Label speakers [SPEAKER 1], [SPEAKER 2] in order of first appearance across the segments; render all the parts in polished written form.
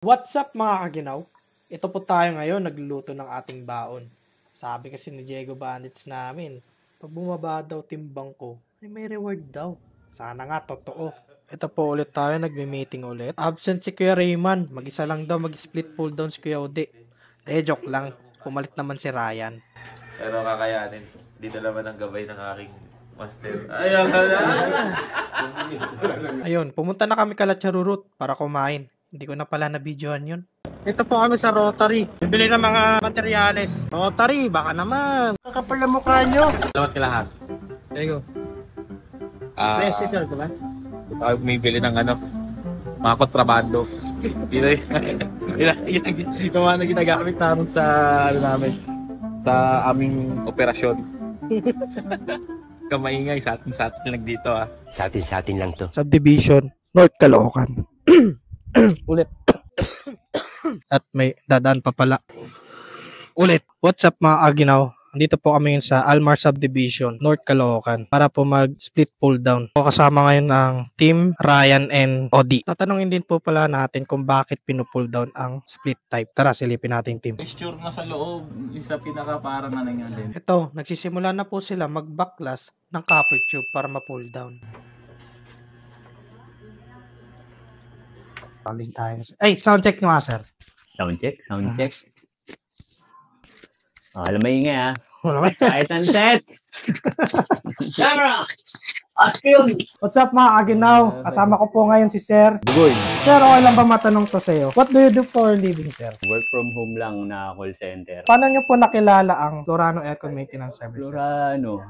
[SPEAKER 1] What's up mga kaginaw? Ito po tayo ngayon nagluluto ng ating baon. Sabi kasi ni Diego Bandits namin, pag bumaba daw timbang ko, ay may reward daw. Sana nga totoo. Ito po ulit tayo, nagme-meeting ulit. Absent si Kuya Rayman, mag-isa lang daw mag-split pull down si Kuya Ode. Joke lang, pumalit naman si Ryan.
[SPEAKER 2] Pero kakayanin. Dito naman ang gabay ng aking master.
[SPEAKER 1] Ayun, pumunta na kami kala Charurut para kumain. Hindi ko na pala na-videohan yun. Ito po kami sa Rotary. Bibili ng mga materyales. Rotary, baka naman. Kakapal na mukha nyo.
[SPEAKER 2] Salamat ka lahat.
[SPEAKER 1] There you go. Sir ko ba?
[SPEAKER 2] Bumibili ng mga kontrabando. Yun yung mga ginagamit namin sa sa aming operasyon. Kamaingay sa atin lang dito
[SPEAKER 3] Sa atin lang to.
[SPEAKER 1] Subdivision, North Caloocan. Ulit. At may dadaan pa pala. Ulit. What's up mga Aginaw? Andito po kami ngayon sa Almar Subdivision, North Caloocan para po mag-split pull down. O kasama ngayon ang team Ryan and Odi. Tatanungin din po pala natin kung bakit pinupull down ang split type. Tara, silipin natin team.
[SPEAKER 2] Texture na sa loob, isa pinaka parang yan din.
[SPEAKER 1] Ito, nagsisimula na po sila mag-backlash ng copper tube para ma-pull down. Paling tayo. Ay, sound check nyo nga, sir.
[SPEAKER 4] Sound check. Alam mo ingay
[SPEAKER 1] Wala ba?
[SPEAKER 4] Kahit ang set. Camera!
[SPEAKER 1] What's up mga Aginaw? Kasama ko po ngayon si Sir.
[SPEAKER 4] Bugoy.
[SPEAKER 1] Sir, okay lang ba matanong to sa'yo? What do you do for a living, sir?
[SPEAKER 4] Work from home lang na call center.
[SPEAKER 1] Paano nyo po nakilala ang Florano Aircon Maintenance Services?
[SPEAKER 4] Florano.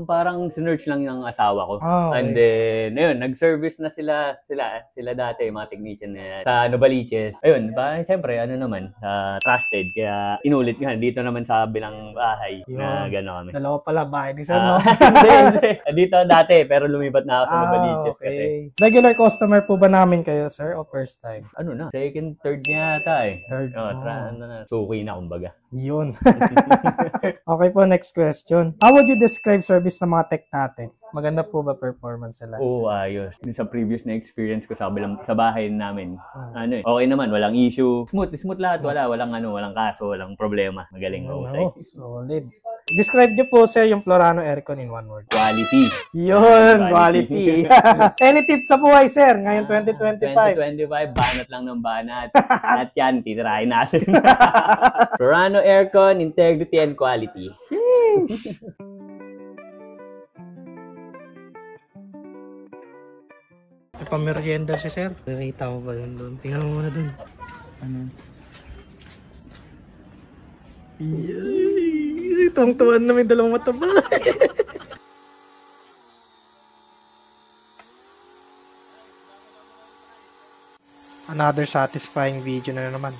[SPEAKER 4] Parang sinerch lang ng asawa ko.
[SPEAKER 1] Oh, okay.
[SPEAKER 4] And then, ayun, nag-service na sila dati, mga technician na sa Novaliches. Ayun, siyempre, trusted. Kaya inulit nga, dito naman sa bilang bahay na gano'n kami.
[SPEAKER 1] Dalawa pala bahay ni sir, no?
[SPEAKER 4] Hindi. Dito dati, pero lumipat na ako sa Novaliches
[SPEAKER 1] okay.
[SPEAKER 4] kasi.
[SPEAKER 1] Regular customer po ba namin kayo, sir, o first time?
[SPEAKER 4] Second, third niya yata eh.
[SPEAKER 1] Third.
[SPEAKER 4] Suki na kumbaga.
[SPEAKER 1] Yun. Okay po, next question. How would you describe service ng mga tech natin? Maganda po ba performance nila?
[SPEAKER 4] Oo, ayos. Dun sa previous na experience ko sa bahay namin, okay naman, walang issue. Smooth lahat, walang kaso, walang problema. Magaling mahusay.
[SPEAKER 1] Solid. Describe niyo po, sir, yung Florano Aircon in one word.
[SPEAKER 4] Quality.
[SPEAKER 1] Yun, quality. Any tips sa buhay, sir, ngayon 2025?
[SPEAKER 4] 2025, banat lang ng banat. At yan, titirahin natin. Florano Aircon, integrity and quality.
[SPEAKER 1] Sheesh. May pamerienda si sir. Nakita mo ba yun doon? Tingnan mo muna doon. Yay! Tuwang-tuwan na may dalawang mataba. Another satisfying video na naman.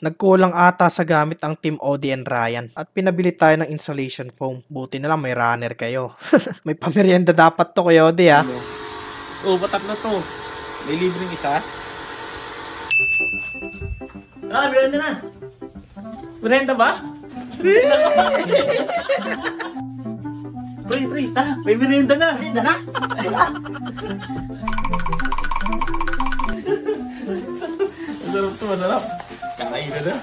[SPEAKER 1] Nagkulang ata sa gamit ang Team Odi and Ryan at pinabili tayo ng insulation foam. Buti na lang may runner kayo. May pamerienda dapat to, Kuya Odi, ha?
[SPEAKER 2] Batak na to. May libreng isa.
[SPEAKER 5] Merienda na!
[SPEAKER 2] Merienda ba? Pre, may merienda na!
[SPEAKER 5] Merienda na?
[SPEAKER 2] Masarap. Kakain na na.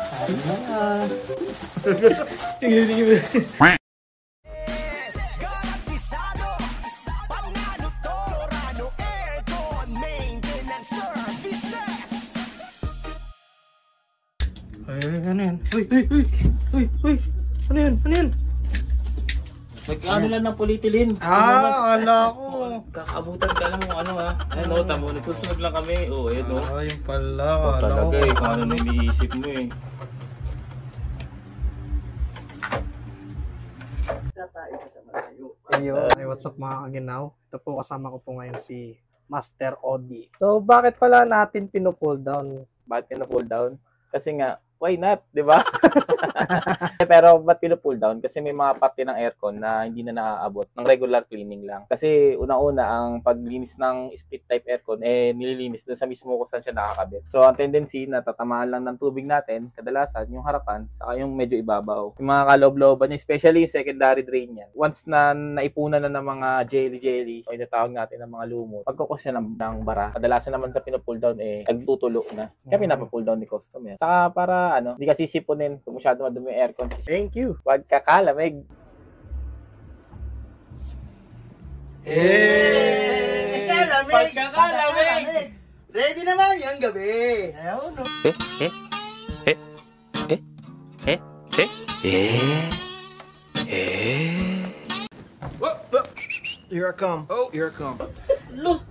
[SPEAKER 1] Ano yan? Uy! Ano yan?
[SPEAKER 2] Nag-ano lang ng politilin.
[SPEAKER 1] Ala ko.
[SPEAKER 2] Kakaabutan ka lang kung tamo. Nagsusunod lang kami.
[SPEAKER 1] Yung pala.
[SPEAKER 2] Talaga kung ano na iniisip mo eh.
[SPEAKER 1] Hey, what's up mga Aginaw? Ito po kasama ko po ngayon si Master Odi. So, bakit pala natin pinupull down?
[SPEAKER 5] Bakit pina-pull down? Kasi nga,
[SPEAKER 3] why not, di ba? Pero ba't pinu-pull down? Kasi may mga parte ng aircon na hindi na naaabot ng regular cleaning lang. Kasi una-una, ang paglinis ng split type aircon, nililinis dun sa mismo kung saan siya nakakabit. So, ang tendency na tatamaan lang ng tubig natin, kadalasan, yung harapan, saka yung medyo ibabaw. Yung mga kaloob-looban niya, especially yung secondary drain niya. Once na naipunan na ng mga jelly, o tinatawag natin ng mga lumot, pagkukos niya ng bara, kadalasan naman sa pinu-pull down, nagtutulo na. Kaya pinapapull down ni customer. Saka para, hindi ka sisipunin kung masyado madumi yung aircon.
[SPEAKER 1] Thank you.
[SPEAKER 3] Wag kakalamig.
[SPEAKER 5] Pagkakalamig! Ready naman yung gabi. Ayaw, no? Here I come. Oh, here I come.
[SPEAKER 3] Look!